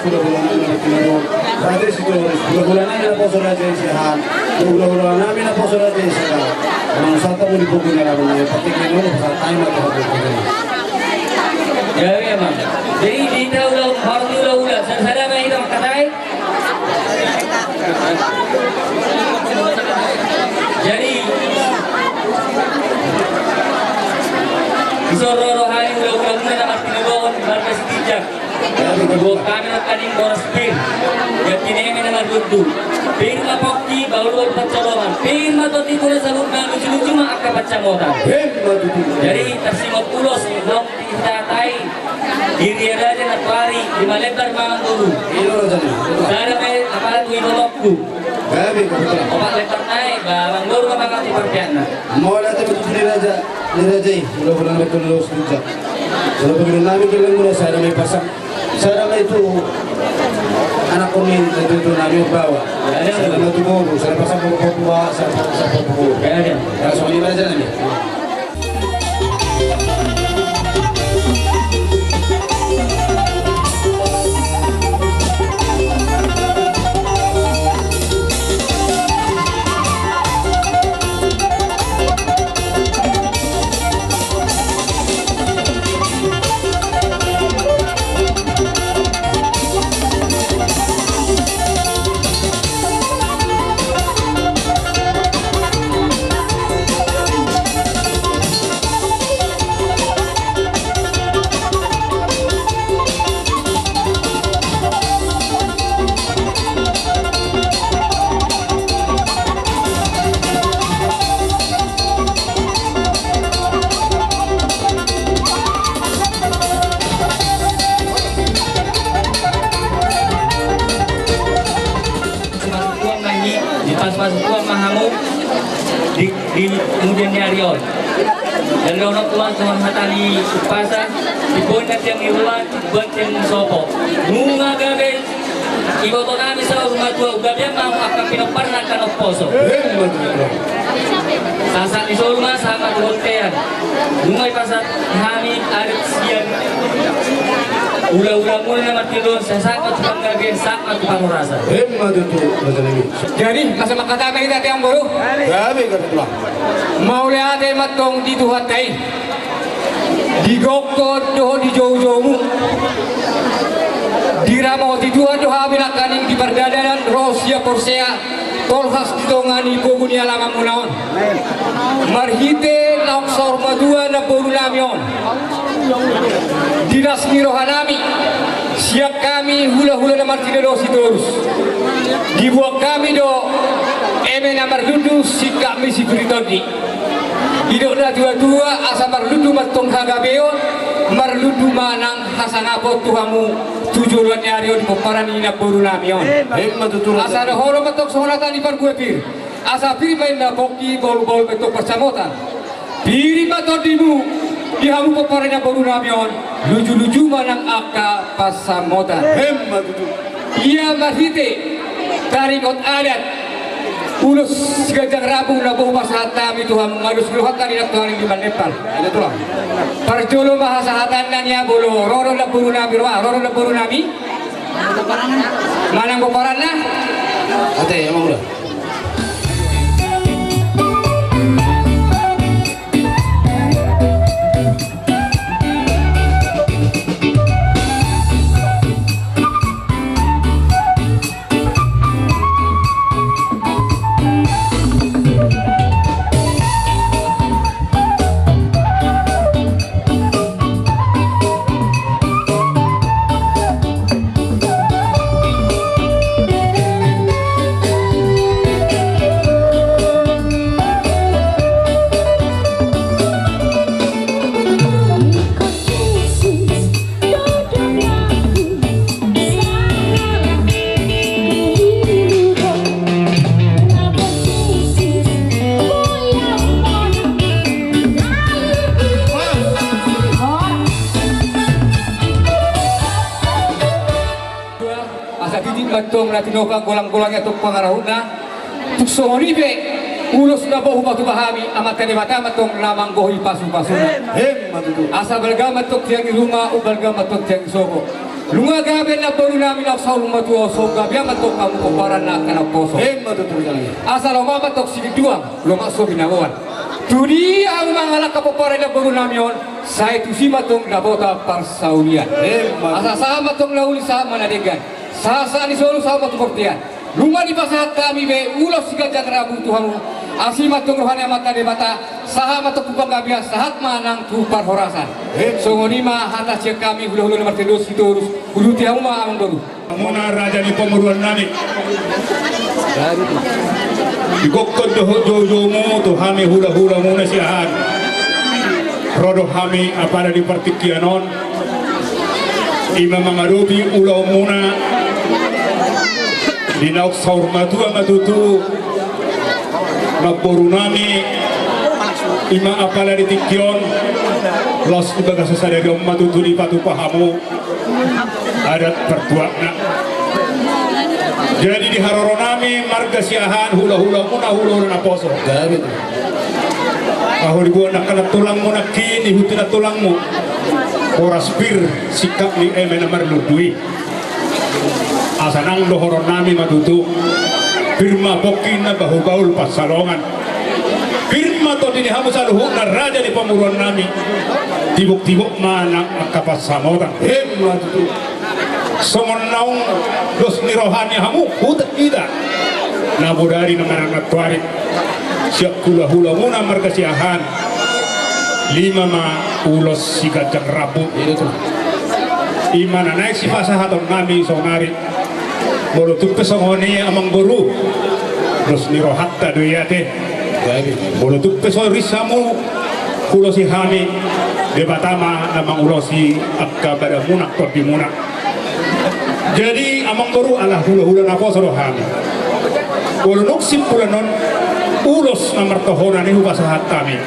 bulan-bulan na tinuro. Dati siguro, bulan-bulan na po sa radyo siyahan. Bulan-bulan namin na po sa radyo siyahan. Ang sata mo di po kinalaman na yung patigin mo sa time na po po kinalaman. Ya, memang. Jadi di tahun baru ulah-ulah. Saya mai kita katai. Jadi Isoro hari ulah-ulah na artinuon markas tijak. Buat kami nak kaning boros pin. Ya kini kami nak dudu. Pin mapokki baru percobaan. Pin mato di bola sabuk na lucu-lucu mak akak percobaan. Jadi tersimot ulos long kita tai. Diri ada je nak lari di malebar mangan dulu. Saya mai apa tu idolokku. Obat lebar naik, barang baru makan di perpiana. Mau ada tu diraja, dirajai. Bulan-bulan betul lulus sejak. Kalau begitu nabi bilang mula saya mai pasang. Saya itu anak kuning itu nabi bawa. Saya nama tu bawa, saya pasang bawa tua, saya pasang bawa. Kaya Kalau soalnya aja nabi. masuk tuan mahamu di kemudian Arion dan orang tuan tuan hatali upasa di bonat yang irulan buat yang sopo bunga gabe ibu to kami sa bunga tua gabe mau akan pinopar kan oposo sasak di rumah sama voltean bunga pasat kami ada siang ulah-ulah mula nama tidur sesak tukang gabe sama tukang rasa jadi masa makata apa kita tiang buru gabe kebetulan mau lihat matong di tuhan tay di gokot doh di jauh-jauh di ramau di tuhan doh abinak kaning di perdadanan rosia porsea tolhas ditongani kogunia lama munaon marhite langsor madua na boru namion dinas mirohanami siap kami hula-hula na martine dosi terus dibuat kami do eme namar dudu si kami si britodi hidup na dua-dua asa marludu matong hagabeon marludu manang hasanapot tuhamu tujuan Arion di peparan ina boru namion asa ada horo matok sohonatan di parguepir asa piri main na boki bol-bol betok persamotan piri matodimu di hamu peparan ina boru namion lucu-lucu manang aka pasamotan iya marhite tarikot adat ulus gajang rabung na buh masahatan itu hamu ngadus luhatan ina tuhan di Nepal ada tulang parjolo mahasahatan nanya bolo roro na boru nami roro na boru nami manang peparan na ate emang udah matong na tinokang kulang-kulangnya tuk pangarahuna tuk songonibe ulos na bohu batu bahami amat tani mata matong lamang gohi pasu-pasuna asa balga matok tiang rumah u balga matok tiang sobo Lunga gaben na baru namin ang sa rumah tuwa so gabi ang matok kamu kumparan na kanang poso. Matutuloy ka lang. Asal ang mamatok siniduang lumang so binawan. Tudi ang mga nakapaparan na baru namin yon sa itu si matong nabota parsaulian. Asa sa matong nauli sa manadigan. Sa ni solo sa matong portian. Lunga di pasahat kami be ulos sigat yang rabu Tuhan. Asi matong rohani mata de mata saha matong kupang gabian sahat manang tupar horasan. So ngonima hatas siya kami hulu-hulu na martelos itu urus hulu tiang ma amang baru. Muna raja ni pemeruan nami. Ikokot doho mo to hami hula-hula muna siyahan. Rodo hami apa di partikianon. Ima mangarubi ulau muna. Dinauk saur matua matutu. Magboru nami. Ima apa di tikion. Los ibaga sesada dom matutu di patu pahamu. Adat pertuakna. Jadi di haroronami marga siahan hula-hula muna hula-hula na poso. Gamit. Ahol gua nak kena tulang mo nak kini hutina tulang mo. Oras pir sikap ni eme na marludui. Asanang dohoronami matutu. Firma pokin na bahu-baul pasalongan. Firma to dini hamu saluhu na raja di pemuruan nami. Tibuk-tibuk mana kapas samotan. Matutuloy. Somonnaung dos nirohani hamu hutat ida nabudari namarang natwarik siap hula-hula muna marga siahan 5 ma ulos sigat jak rabu imana naik si pasahaton nami sonari bolo tuppe songoni amang boru dos nirohatta doyate bolo tuppe so risamu ulosi hami debatama namang ulosi akka bada munak topi munak. Jadi amang baru alah hula-hula na po sa rohani. Ulunok simpulanon ulos na martohonan ni hubasahat kami.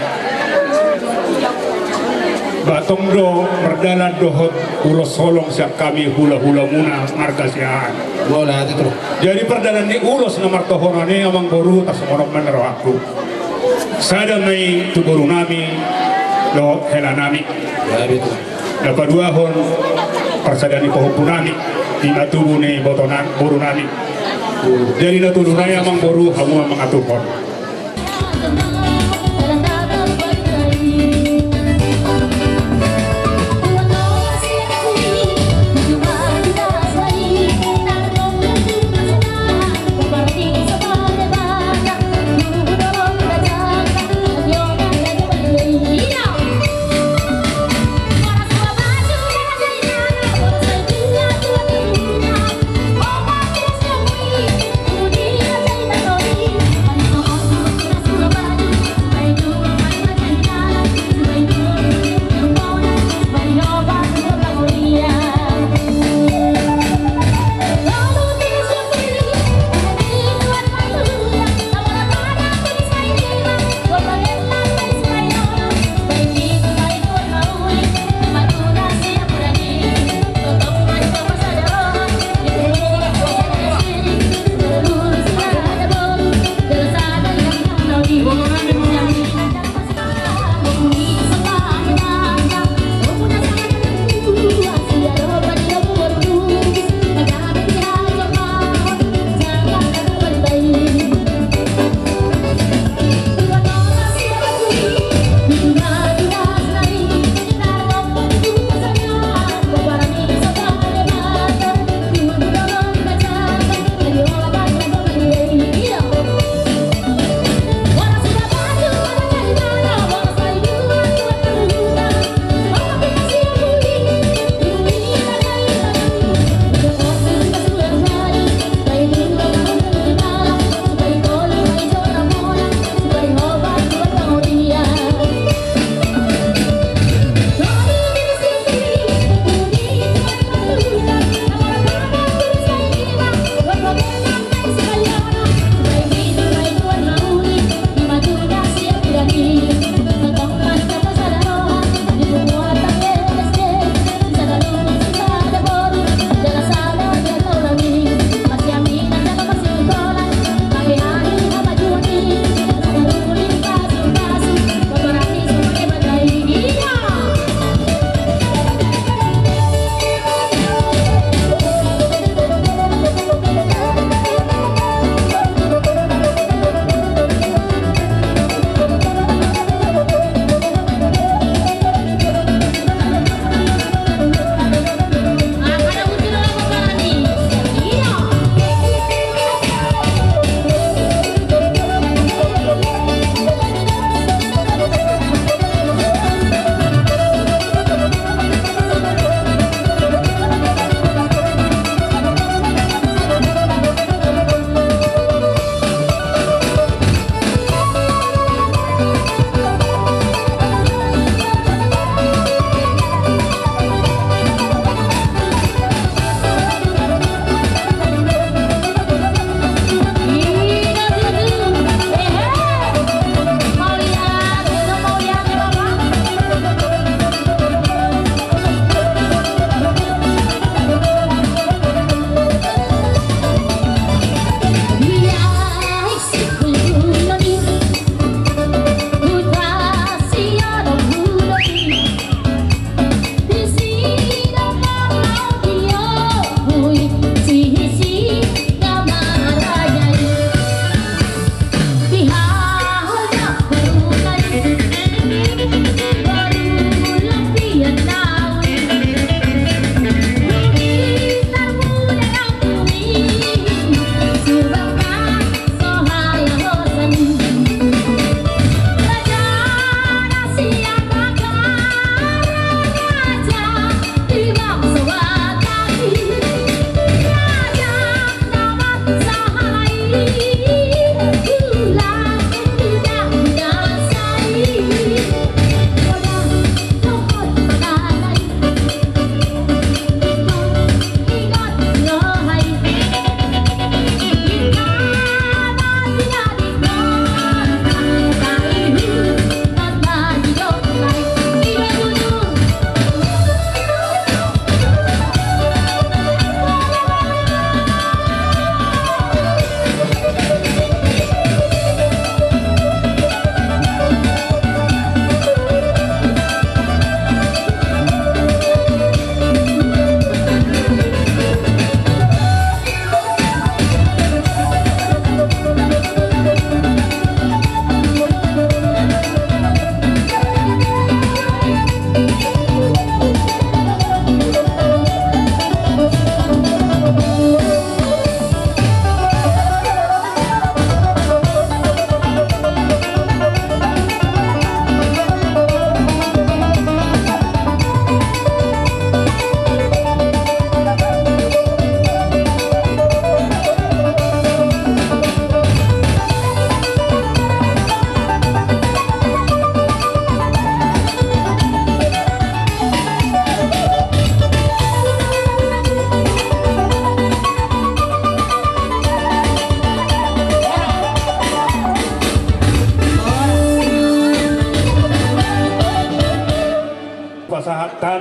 Batong do merdalan dohot ulos solong siya kami hula-hula muna marga siyahan. Wala ito. Jadi perdalan ni ulos na martohonan ni amang baru tas monok menero aku. Sada may tuburu nami do hela nami. Gamit. Dapat 2 hon persadani pohon tina tubuh ni botonan boru nani. Jadi natulungan naya amang boru hamu amang atupon.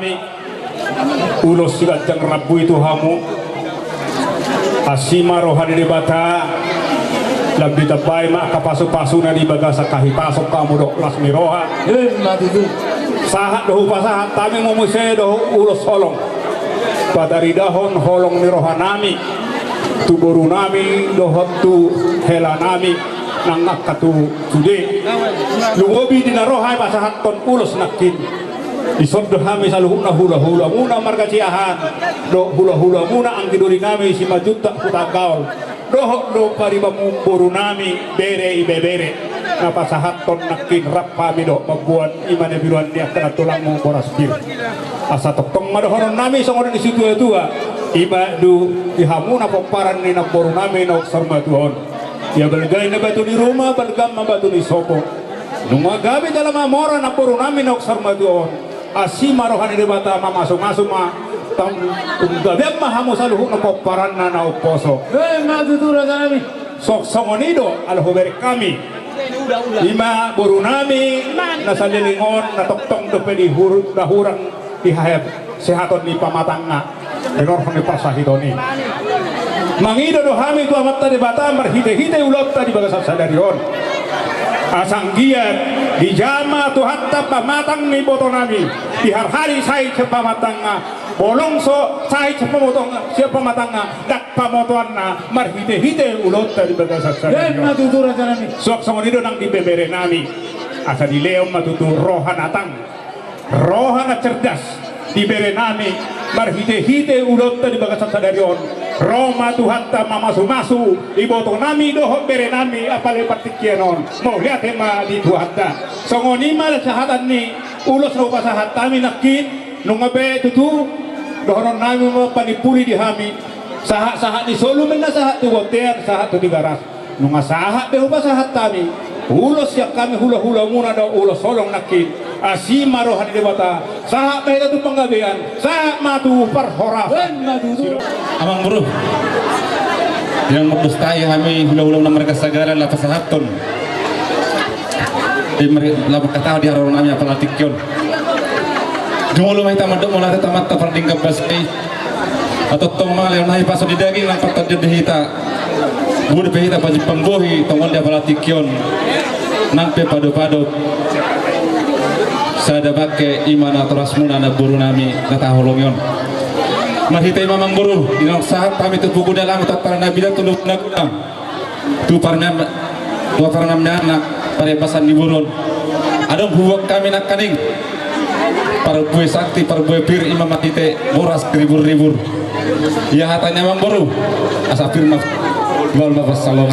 nami ulos sigat jang rabu itu hamu asima rohani di bata labdi tabay ma kapasu-pasu na di bagasa kahipasok kamu dok las miroha sahat dohu pasahat tami mumusay dohu ulos holong padari dahon holong miroha nami tuburu nami dohot tu hela nami nangak katu sude lungobi di narohay pasahat ton ulos nakin isod hami saluhuk na hula-hula muna markaciahan do hula-hula muna ang tiduri kami si majuta putagaw dohok do paribamumburu nami bere ibebere napasahat ton nakin rap kami do magbuan iman biruan niya kana tulang mo boras bir asa toktong madohonon nami songon di situ tua iba du dihamuna poparan ni naboru nami na sarma tuon ya balgay na batu ni Roma balgam mabatu ni Soko numagabi dalam amora naboru nami na sarma tuon asima rohani di bata mamasuk-masuk ma tang unggabiam mahamu saluhuk na poparan na nauposo Matutura kami. sok songonido alhuberi kami lima boru nami nasalilingon natoktong dopeli dahurang dihayap sehaton ni pamatanga denor ni pasahitoni mangido do hami tu amat tadi bata marhite-hite ulot tadi bagasap sadarion asang giat di jama tu hatta pamatang ni boto nami di hari sai cepamatanga bolongso sai cepamotong siapa matanga dak pamotoanna marhite-hite ulot tadi bagasap sadarion Matutura kami. sok songonido nang di bebere nami asa di leom matutu rohan atang rohan cerdas di bere nami marhite-hite ulot tadi bagasap sadarion Roma tuhatta mamasu-masu iboto nami dohok bere nami apale partikianon mau lihat ma di tuhatta songonima sahatan ni ulos no pasahat kami nakin nungabe tutu dohonon nami mo panipuli di hami sahat di solo men sahat tu hotel sahat tu di garas nunga sahat behu pasahat kami ulos yak kami hula-hula muna do ulos solong nakin asima rohani dewata sahat mehita tu penggabean sahat matu parhora Amang bro yang mendustai kami hula-hula na mereka sagara la pasahaton di la berkata di haron kami apal atikyon jumolo may tamadok mula tamat ta parding kabasay atau tong mga leon hay paso di daging lang patad di hita bud pehita pajib pambohi tongol di apal atikyon nang pe pado-pado sada bakke imana teras muna na buru nami natahulong yon mahitay mamang buru inang sahat kami tu buku dalam tatara nabi dan tuluk nagam tu parnam anak pare pasan di burun adong huwak kami nak kaning para buah sakti para buah bir imam matite boras ribur-ribur ya hatanya mamang buru asapir maf wal mafassalom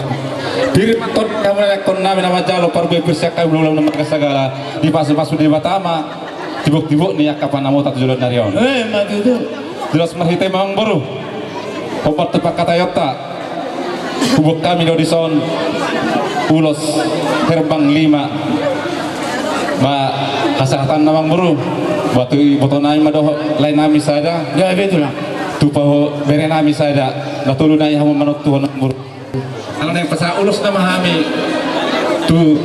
diri maton kamu nakon nami nama jalo para buah bir sakay belum nama kasagala di pasu-pasu di batama tibuk-tibuk ni akapan namo tak julon narion Matutura. jelas marhite mamang buru obat tepak kata yota hubuk kami do dison ulos terbang 5 ma kasahatan mamang buru batu boto nami madoh lain nami saja Ya betul lah. tupaho bere nami saja natulu na yahu manot tuhon buru ano na yung pasa ulos na mahami tu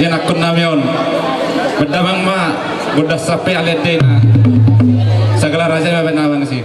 yan akon nami yon bedamang ma godas sape alede na segala raja yang benar sih.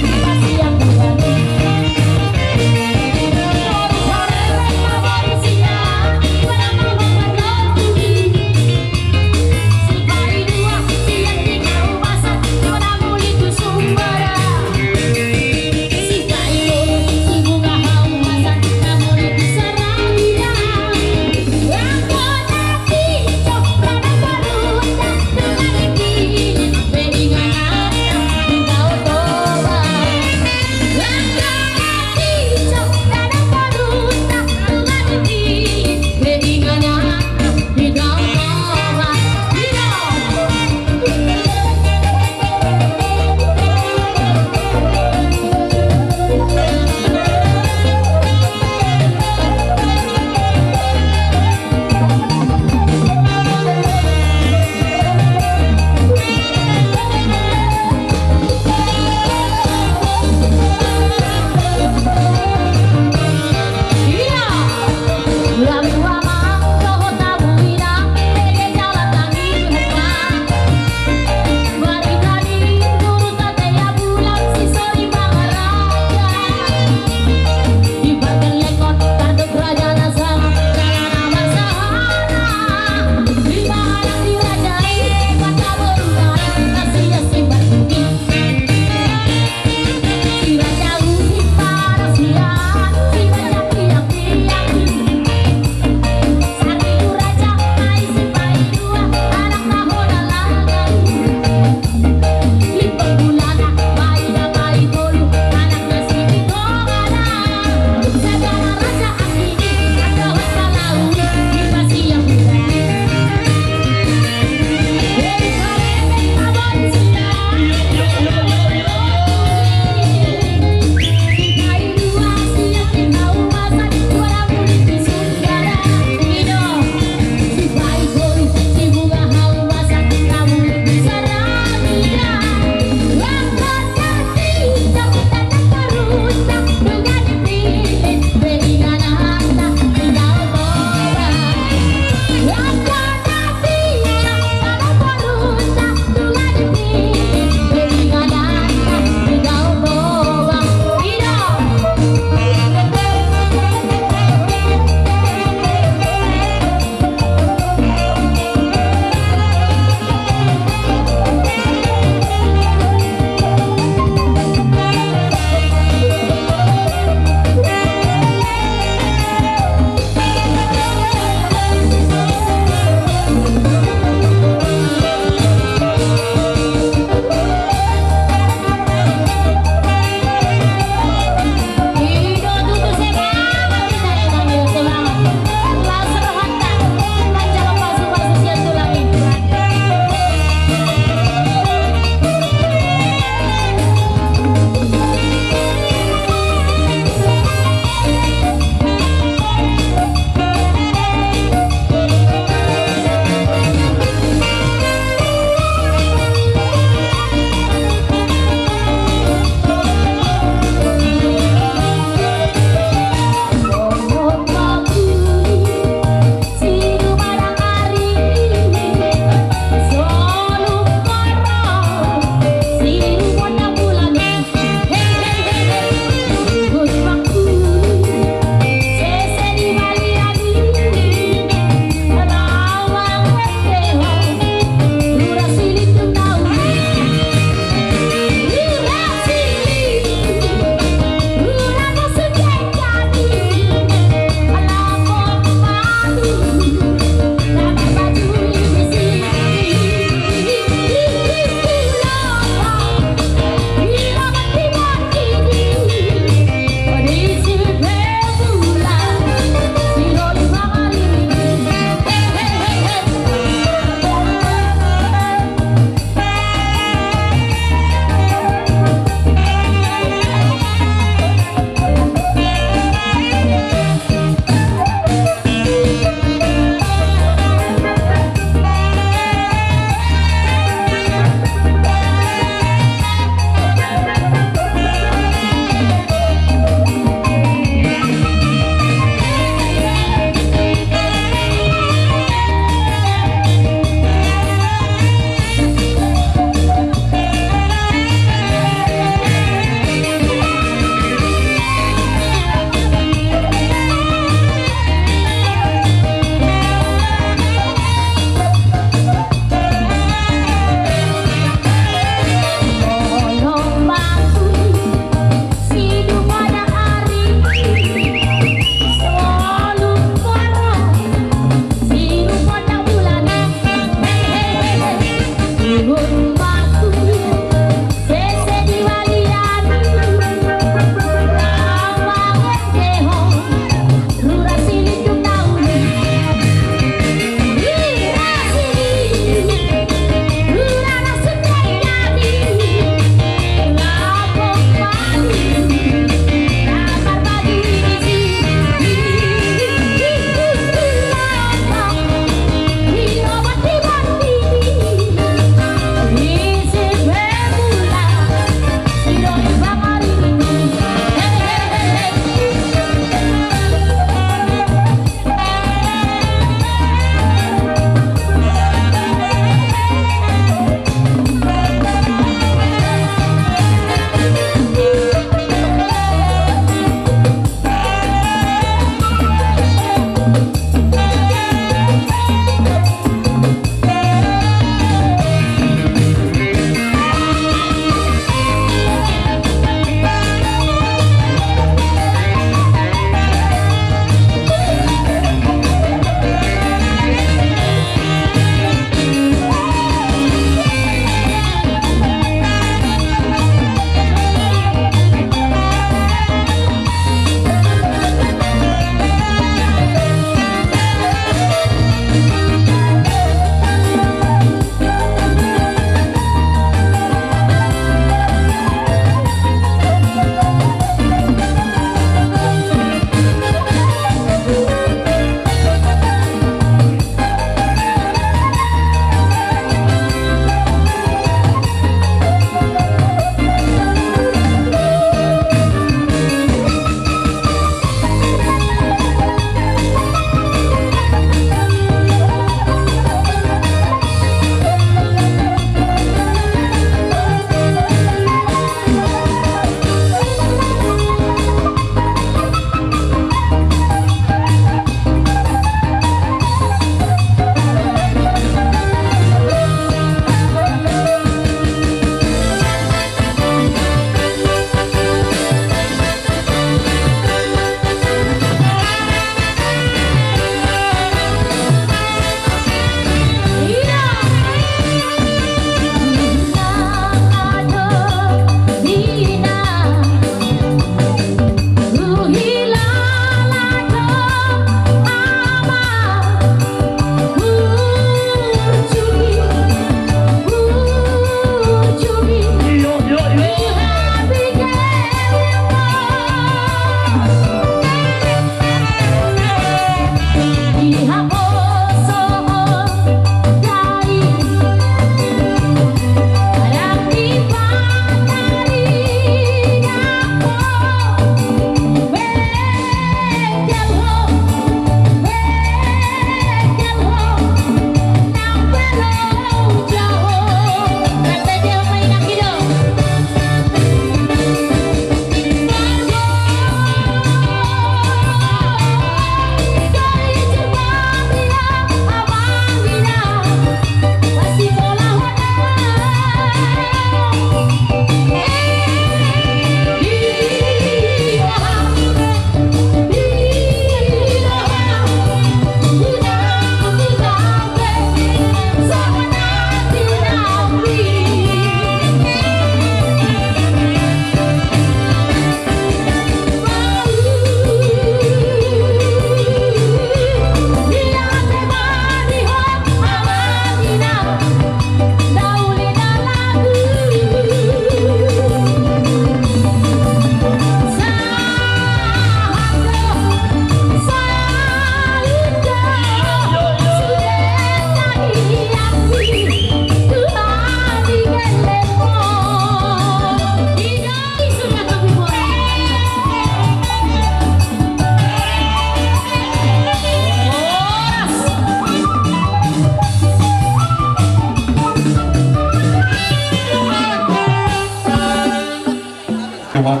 tuhot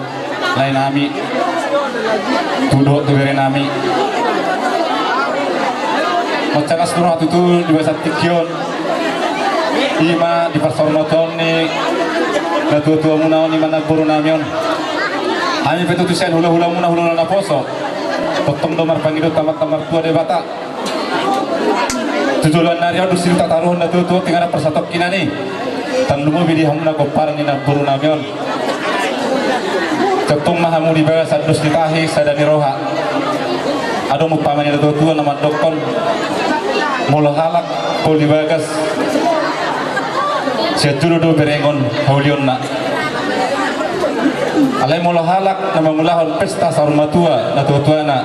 lain nami tudok tugere nami macam seluruh itu di bahasa Tikion ima di pasar motor ni na tua muna ni mana buru namion kami petutusan hula-hula muna hula na poso potong domar pangido tamat-tamat tua de bata tujuan narion dusil tataruh na tua tinggal persatok kinani tan lumo bidi hamuna kopar ni na buru namion ketong mahamu di bawah sadus ditahi sadani roha ado mupamani na tua nama dokon mula halak poli bagas siatulu do berengon haulion na alai mula halak nama mulahon pesta saruma tua na tua na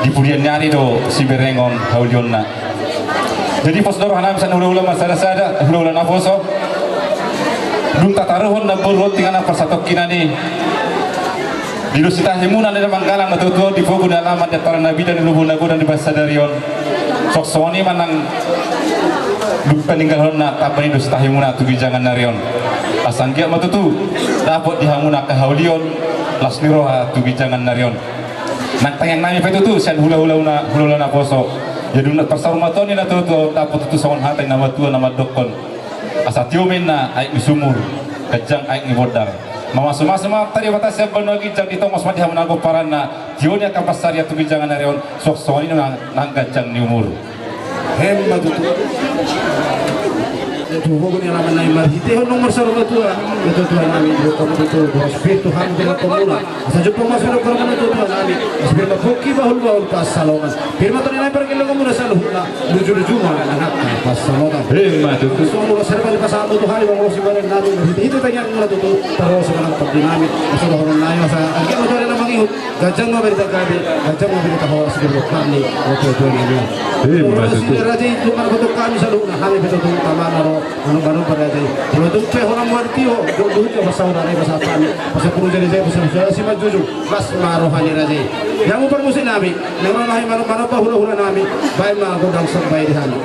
di pudian nyari do si berengon haulion na jadi pos doro hanam san hula-hula masada hula-hula na poso dum tataruhon na burro tingana persatok kinani di dosita himuna na manggalang na tua di fogo na alamat ya para nabi dan lubu nago dan di bahasa darion sok soni manang peninggalan na kapani dosita himuna tu bijangan narion asanggia matutu dapat dihamuna ke haulion lasniroha tu bijangan narion nak tayang nami petutu sen hula-hula na poso jadi nak persarumatan ni na tu dapat tu sawan hatai nama tua nama dokon asatiomen na aik sumur kejang aik ni bodar mama semua tadi batas siap banogi jang di tongos mati hamuna go parana tionya kapasar ya tu bijangan narion sok soni nang kejang ni umur Hemma tu fogo ni alaman nai marhite ho nomor sarunga tua itu tuan nami do kamu itu hospital ham dengan komuna asa jumpa mas do kamu itu tuan nami sebenarnya foki bahul pas salongan firma tu nai pergi lo komuna saluhna luju mana anak pas salongan hemma tu semua serba di pasal tu hari bang si balen nami itu tanya ngula tu terus sekarang dinamik asa do horon nai asa agak motor na mangihut gajang mo berita kadi gajang mo berita hawa sebelum kami waktu itu ni hemma tu raja itu kan foto kami saluhna hari betul tamana ro anu pada day kalau tu pe orang marti ho dulu ke pasal dari pasal kami pasal puru jadi saya pasal si majuju mas marohani raja yang upar musim nabi yang lain mana hula nabi baik mah godang sampai di sana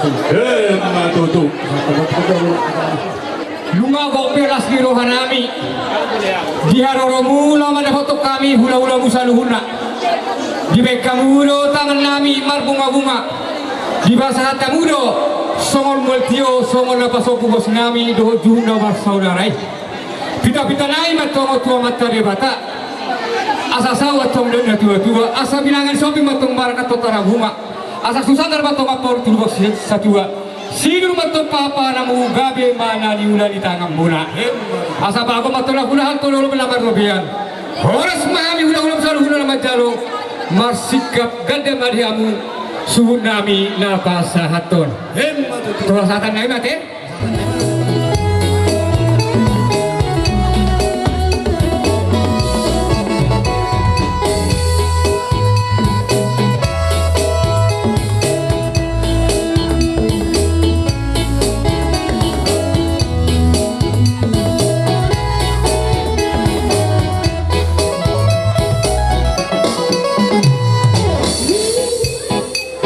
Matutu. Lumago pelas di rohanami. Di haroromula madahotok kami hula-hula musaluhuna. Di bekamudo tangan nami marbunga-bunga. Di bahasa hatamudo songol multio songol napasoku bos nami doho junda barsaudarai. Pita-pita nai matongo tua mata debata. Asa sawat tom dan tua-tua. Asa bilangan sopi matong barakat totara bunga. Asa susah matong apor turbos satua. Sino matong papa namu gabe mana niula di tangan muna. Asa bago matong lahunahan tolong melakar lobian. Horas mahami hula-hula besar hula nama jalo. Marsikap ganda mariamu suhun nami napasahaton. Tuhan satan nai mate.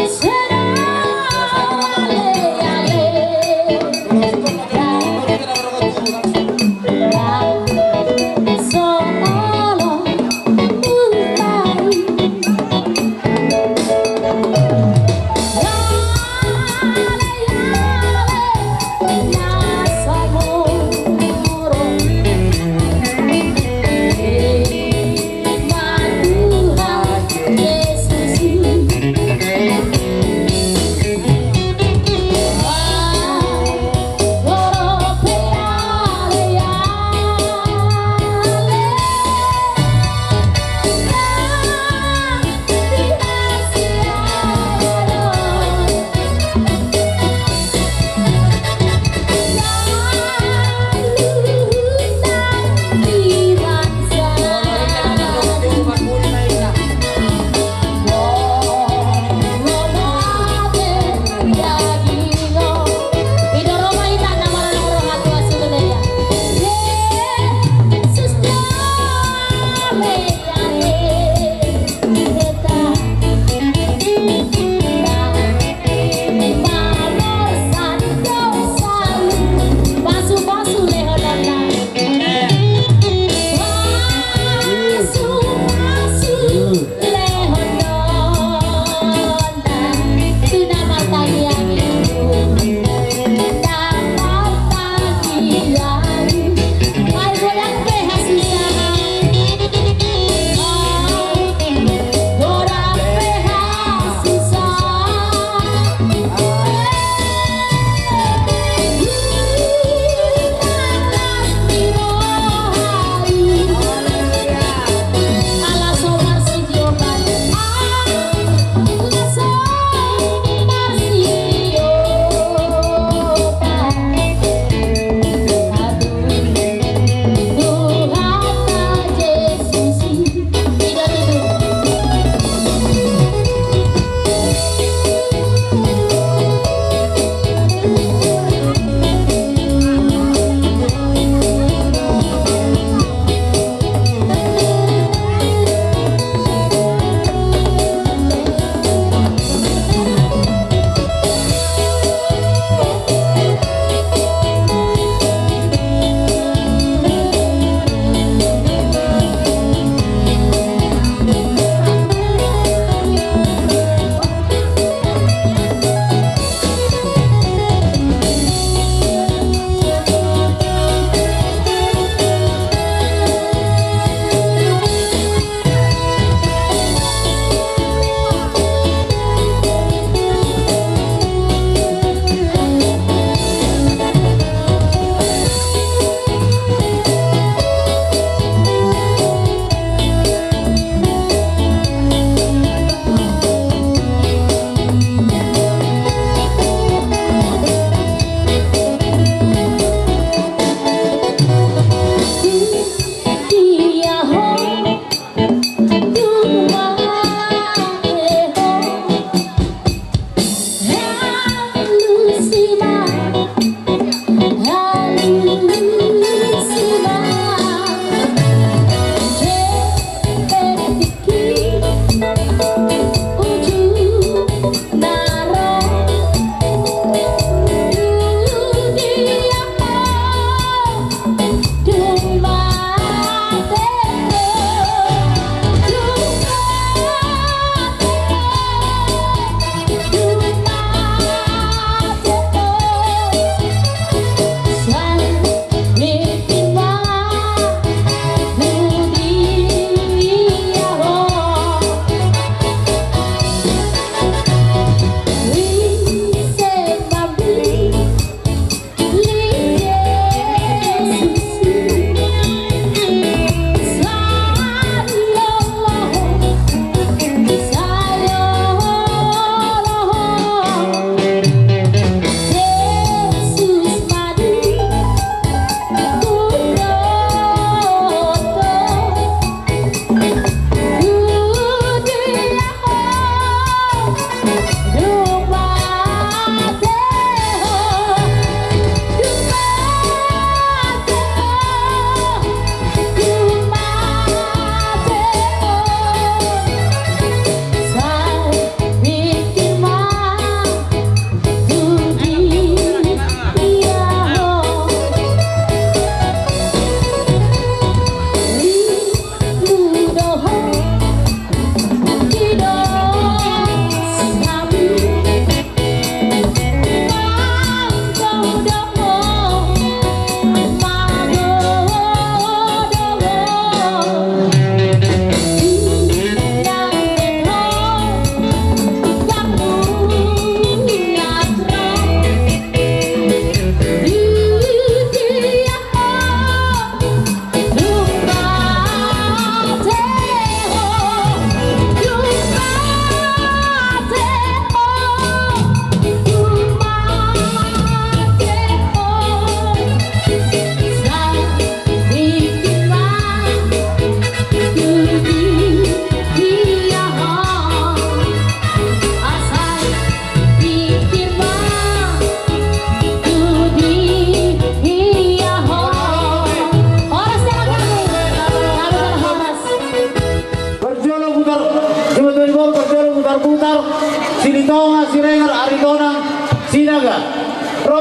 Será ale, ale.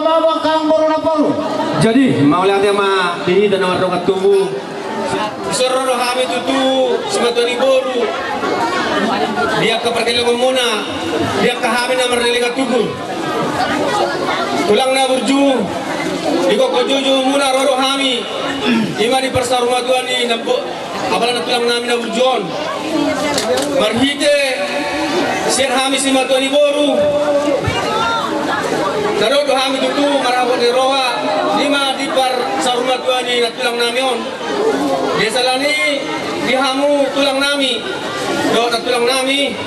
bawa kang baru napol. Jadi mau lihat ya ma ini dan nomor dokat tubuh. Soro kami tutu sematoni boru. Dia ke perkelangan muna. Dia ke kami nomor delikat tubuh. Tulang na burju. Iko kojojo muna roro kami. Ima di persarungan Tuhan ini nabo. Apalan tulang nami na burjon. Marhite sian kami sematoni boru. Narodo kami tutu marabot ni roha. Lima di par sarungan Tuhan ini na tulang nami on. Desa lani dihamu tulang nami, do tulang nami.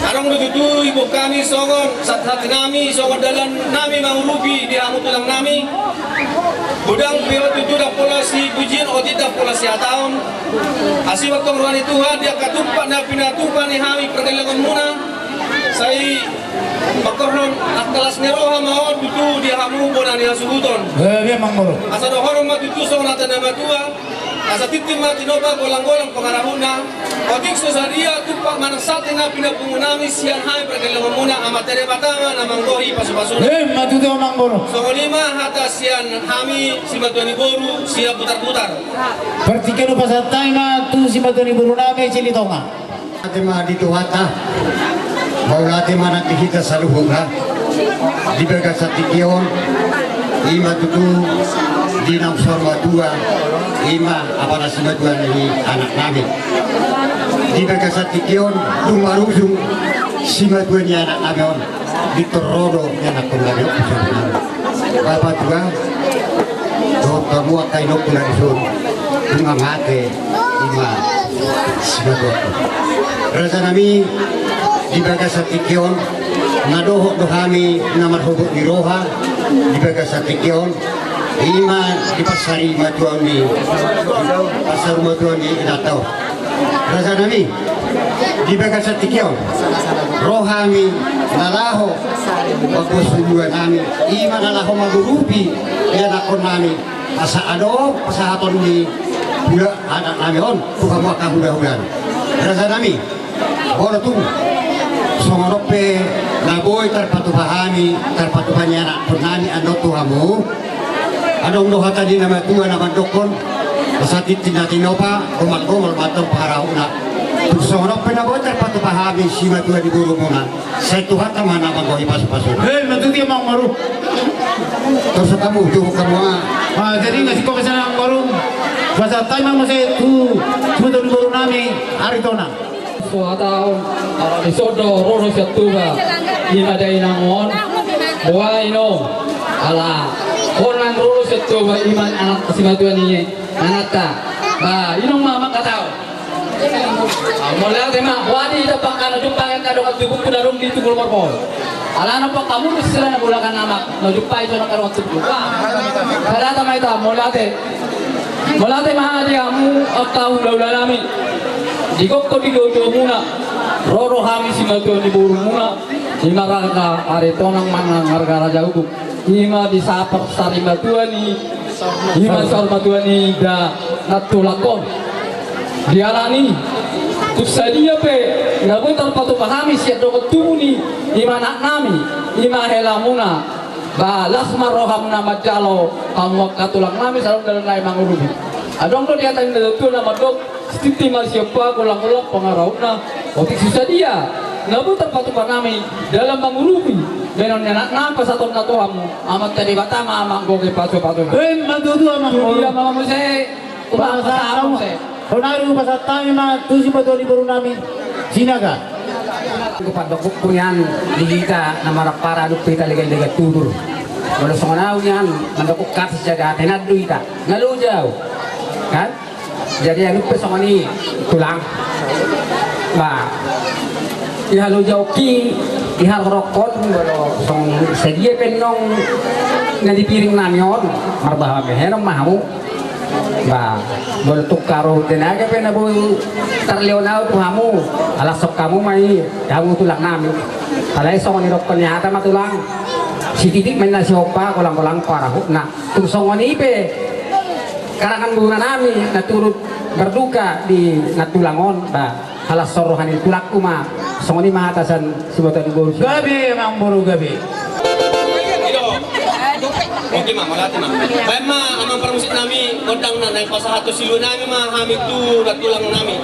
Arong dudu ibu kami songon sat-sat nami songon dalan nami mangurubi dihamu tulang nami. Budang pero tutu dak polasi bujin oti dak polasi ataon. Asi waktong ruani Tuhan dia katumpak na pinatupan ni hami perkelangan muna. Sai Pakornon at kelas neroha maon tutu dihamu bonani hasubuton. Memang baru. Asa dohoro matutu songon atan nama tua. Asa titim mati noba golang-golang pengarahuna. Otik sosaria tupak manang sate nga pinapungunami siang hai perkelangan muna amatere batama namang gohi pasu-pasuna. Matutu memang baru. Songonima hata sian hami si batuani boru siap putar-putar. Pertikan pasatay na tu si Matoni baru nami cilitonga. Ate ma dito hata. Maulate mana kita saluhunga. Di bagas sa tikion. Ima tutu di nang sorma dua. Ima apa nasi dua ni anak namin. Di bagas sa tikion dumarusung si dua ni anak namin. Di torodo ni anak namin. Bapak tua. Do kamu akan nok pulang sun. Mangate ima si dua. Rasa nami di bagas sa tikion nadoho dohami namar hubuk di roha di bagas sa tikion ima di pasari matuan ni pasar matuan ni inataw rasa nami di bagas sa tikion rohami nalaho pagpusuduan nami ima nalaho magurupi yan akon nami asa ado pasahaton ni pula anak nami on tukamu akan huda-hudan rasa nami bono tu songonope naboy terpatupahami terpatupahnya anak penani ando tuhamu adong doha tadi nama tua nama dokon satit tinatinopa gomak-gomal matong paharauna tu songonope naboy terpatupahami sima tua di buru muna saya tuhan sama nama gohi pasu-pasu Matutu memang baru. terus kamu tuh kamu Jadi ngasih kau kesana yang baru. Pasatay memang masih tu si Matoni baru nami Aritona. Suataon isodo roro syatuba ina dai nangon boa ino ala konan roro syatuba iman anak simatuan ini anata ba inong mama katao mulai tema wadi dapat kana jumpa yang kado tubuh kudarung di tugul morpol ala na pa kamu sila na bulakan amak no jumpa ito na karo tubuh kada tamay ta mulai mahadi kamu atau udah nami di koko di dojo muna roro hami si matuan di buru muna ima raka aritonang manang harga raja hukum ima di sapar sari matuan ni ima sar matuan ni da natulakon dialani tuksadia pe ngabu terpatu pahami siat doko tuni ima nak nami ima hela muna balas maroham nama jalo kamu katulang nami sarung dalam lai mangurubi adong do diatain tu nama dok Titi siapa kulang-kulang pengaruhna otik susah dia ngabu terpatukan nami dalam mengurupi benon anak nampak satu natuamu amat tadi batama amat goge patu-patu Matutu memang baru. dia mama saya kurang tahu saya Konaru pasatay na tu si Matoni baru nami Sinaga. kepada kukunyan digita na marapara dupita legal-legal tudur wala songonaw niyan mandakuk katis jaga tenad duita ngalujaw kan jadi anu pesongoni tulang ba ihalo jauki ihal rokot ngolo song sedia penong nadi piring namion marbaha mehenong mahu ba bol tukaro tenaga penabu terleonau tuhamu alasok kamu mai kamu tulang nami alai songoni rokon nyata matulang si titik main nasi opa kolang-kolang parahukna tung songoni pe karangan guna nami naturut berduka di natulangon ba halas sorohan itu laku mah songoni mah atasan sebutan guru Gabi memang baru gabi. mah, malati mah. Bayan mah, amang permusik nami, kodang na, naik pasahato silu nami mah, hamig tu, tulang nami.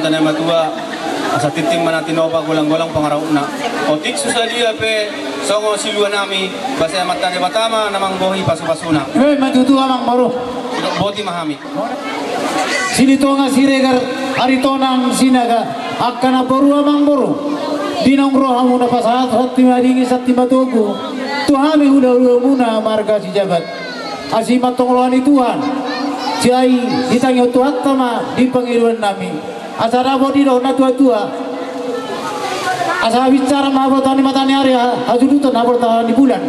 natin ay matua sa titing manatinopa gulang-gulang pangaraw na. O tik susalia pe songo siluan nami basa mata de batama namang bohi pasu-pasuna. Matutua mang maro. Boti mahami. Sinito nga siregar arito nang sinaga akana boru amang boru. Dinong roha muna pasahat at timadingi sa timatugo. Tuhami hula-hula muna marga si jabat. Asimat tonglohan ni Tuhan. Jai ditangyo Tuhan tama di pengiruan nami. Asara bodi do na tua-tua. Asa bicara mahabotan ni matani area hajudutan habotan di bulan.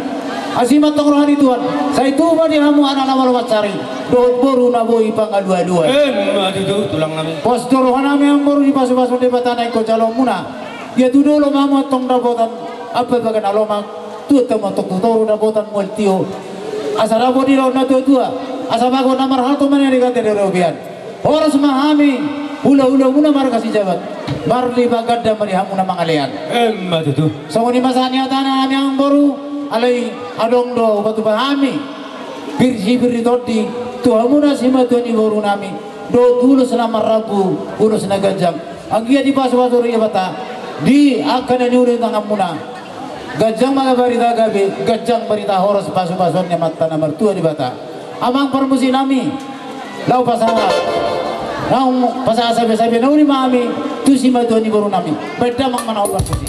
Asimat tonglohan ni Tuhan. Saya itu badi hamu anak nama cari. Do boru na boi pangadua-dua. Madu tulang nami. Pos dorohan nami yang boru di pasu-pasu di batana iko calon muna. Ya tu dulu mamu tong dapotan apa bagan aloma tu temo tong toru dapotan multio asara bodi lo na tua asa bago namar hal to mane digate robian horas mahami hula muna mar kasih jabat marli bagadda mari hamuna mangalean Madu tu. songoni masani atana ami ang boru alai adong do batu bahami birsi todi tu hamuna sima tu ni boru nami do dulu selama rabu urus nagajang anggia di pasu-pasu ri bata di akan nyuri tangan muna gajang mga barita gabi gajang barita horas pasu-pasun nya mata nomor 2 di bata amang permusi nami lau pasaha lau pasaha sabi-sabi nauri mami tu si matuani baru nami beda mang mana permusi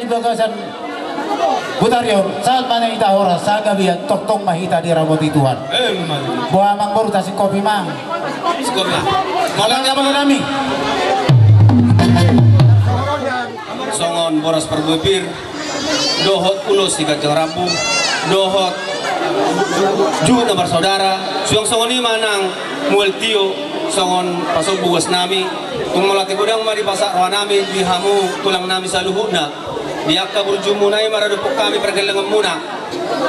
bagasan Butarion, saat mana kita oras, saga biar tok mahita di raboti Tuhan. Buah mang baru tasik kopi mang. Skop lah. Malang apa nami? Songon boras perbebir, dohot ulos di Kacang Rampung, dohot ju nomor saudara, songon ini manang muel tio, songon pasok bugas nami, tumulati gudang mari pasak rawa nami, dihamu tulang nami saluhuna. Diakka burju munai maradupuk kami pergelangan muna.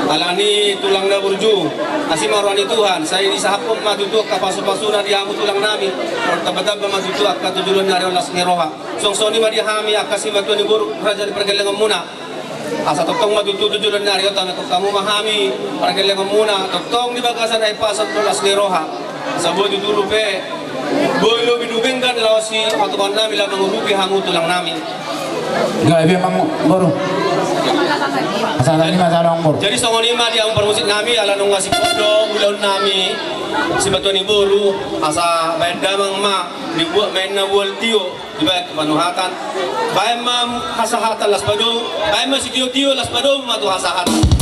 Alani tulang na burju. Asi marwani Tuhan. Saya ini sahapon matutuk kapasu-pasuna diamu tulang nami. Or tabatab matutuk akka tujulan nari olas ngeroha. Songsoni madihami akka si batuan ibur raja di pergelangan muna. Asa totong matutuk tujulan nari otan atau kamu mahami pergelangan muna. Totong di bagasan ay pasat olas ngeroha. Sa boy dudulu pe. Boy lo binubingkan lawasi patuan nami lang mengurupi hamu tulang nami. Enggak, biar mang baru. Masalah ini masalah orang baru. Jadi songon ima dia permusik nami ala nung ngasih kodo bulan nami si batuan iburu asa bayan damang ma dibuat main na bual tio dibayar kepanuhatan bayan ma hasahatan las padu bayan ma si tio las padu matu hasahatan.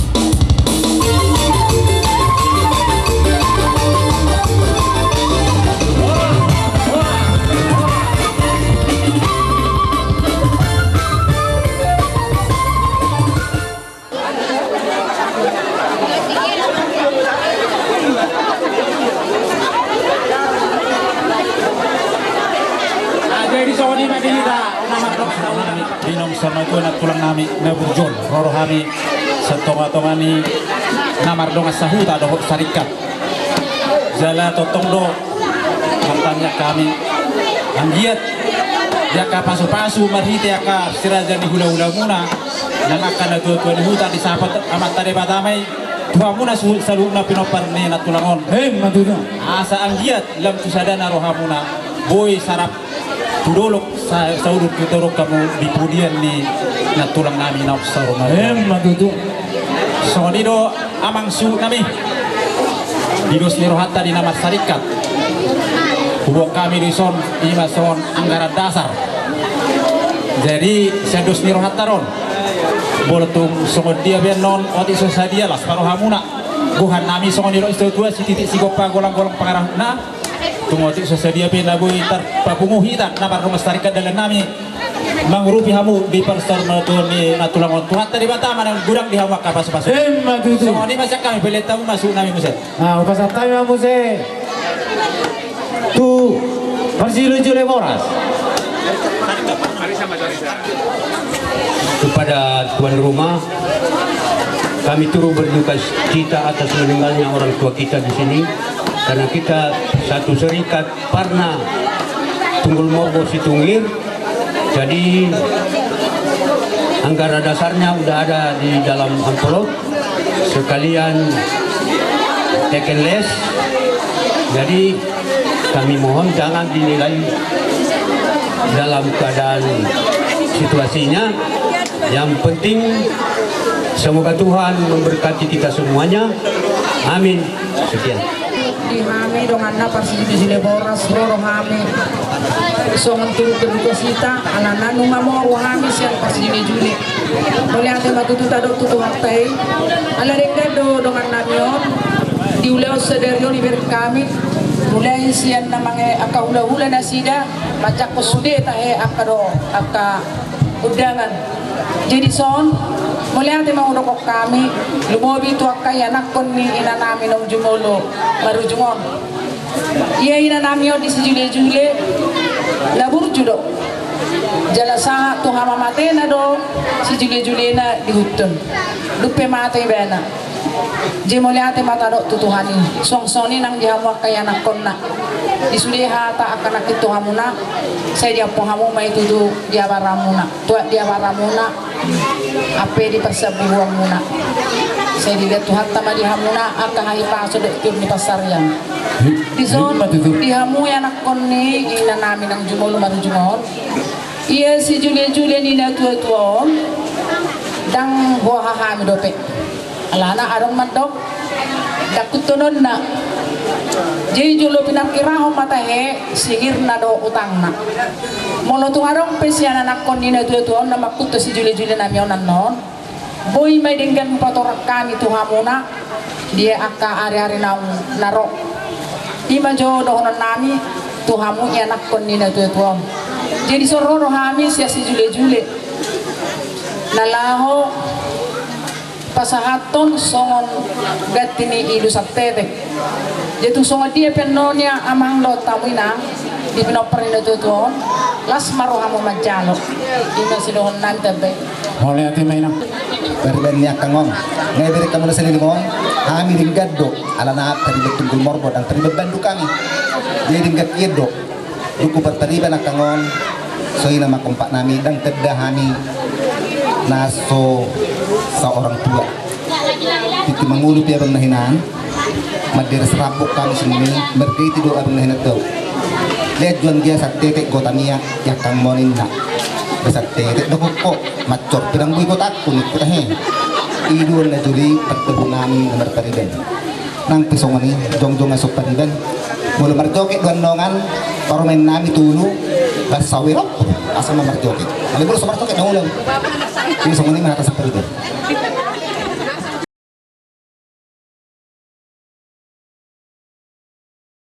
Binom sama itu nak tulang nami na burjol roro kami setonga-tongani namar donga sahuta dohok sarikat jala totong do hartanya kami anggiat dia ka pasu-pasu marhite aka sirajan di hula-hula muna nang akan na tuwa di huta di sapat amat tade batamay tuwa muna saluna pinopar ni na tulangon matudo asa anggiat lam tusadana roha muna boy sarap tudolok sa urut kita kamu di pudian ni natulang nami na sa rumah. Matutu. So nido amang su kami. Didos ni rohata di nama sarikat. Hubung kami di son ima son anggaran dasar. Jadi sedos ni rohata ron. Bolotung songon dia benon oti sosadia las parohamuna. Buhan nami songon nido isto dua si titik si gopa golang-golang pengarah na. Tungoti sesedia pina bui tar papunguhi tak namar rumah starikat dalam nami mangrupi hamu di perstor matun ni natulangon tuhat tadi batama nang gudang di hawa kapas pas matutu semua ni macam kami boleh tahu masuk nami muset pasal tahu muset tu persilucu lemoras Kepada tuan rumah, kami turut berduka cita atas meninggalnya orang tua kita di sini. Karena kita satu serikat Parna Tunggul Morbo Situngir, jadi anggaran dasarnya udah ada di dalam amplop, sekalian teken les. Jadi kami mohon jangan dinilai dalam keadaan situasinya. Yang penting semoga Tuhan memberkati kita semuanya. Amin. Sekian. Di kami dengan apa sih di boras roro kami so menturut berduka cita anak-anak nunga mau kami siang pas di Juli boleh ada matutu tadok tutu waktai ala rengga dengan namion di ulau sederio di kami mulai siang namanya aka ula-ula nasida baca kosude tahe aka do aka undangan jadi son mulai ate mau dokok kami lumobi tu akai anak kon ni ina nami nom jumolo marujungon iya ina nami di sejule labur judo jalasa tu hama mate na do sejule na di hutun lupe mate bena je mulai ate mata dok tutuhani song-soni nang dihamu akai anak kon na disuliha ta akan akitu hamuna saya dia pohamu mai tudu dia baramuna tuak dia baramuna apa di persebuah muna saya dilihat Tuhan tama di hamuna aka hai paso dek tim di pasar yang di zon di hamu yang nak koni ina nami nang jumol baru jumol iya si Julia ni na tua dang buah hahami dope alana arong mandok dakutonon na Jadi julo pinakiraho mata sihir na do utang na. Molo tungarong pesiana na kondina tuon na makuto si juli-juli na miyonan non. Boy may dinggan patorak kami tuhamuna. Dia akka ari-ari na naro. Ima jo dohonan nami tuhamu ya nak kondina tuon. Jadi sororo kami siya si juli-juli. Nalaho pasahaton songon gatini idu saptete. Jadi songon dia penonia amang lo tamina di pinoperina tuon. Las marohamu majalo. Ina silohon nantabe. Oleh ati may na. Perben niya kangong. Ngayon beri kamu nasa lilingon. Kami ringgado. Ala na teribet tunggul morbo dan teribet bandu kami. Jadi ringgat yedo. Duku perteriban na kangon. So ina makumpak nami dan kedahani naso sa orang tua. Titi mangulu pia bang nahinan. Madira serapuk kami sini. Berkiti doa bang nahinat daw. Lihat juan dia sa tetek gotania yakang monin na. Sa tetek do ko macor pinang bui ko takku ni ko tahe. Idul na juri pagtubong nami na marpariben. Nang pisong ni jong-jong asok pariben. Mula marjoke duan nongan para main nami tulu bas sawirok asa marjoke. Alibur sa marjoke na ulam. Pisong ni mahata sa pariben.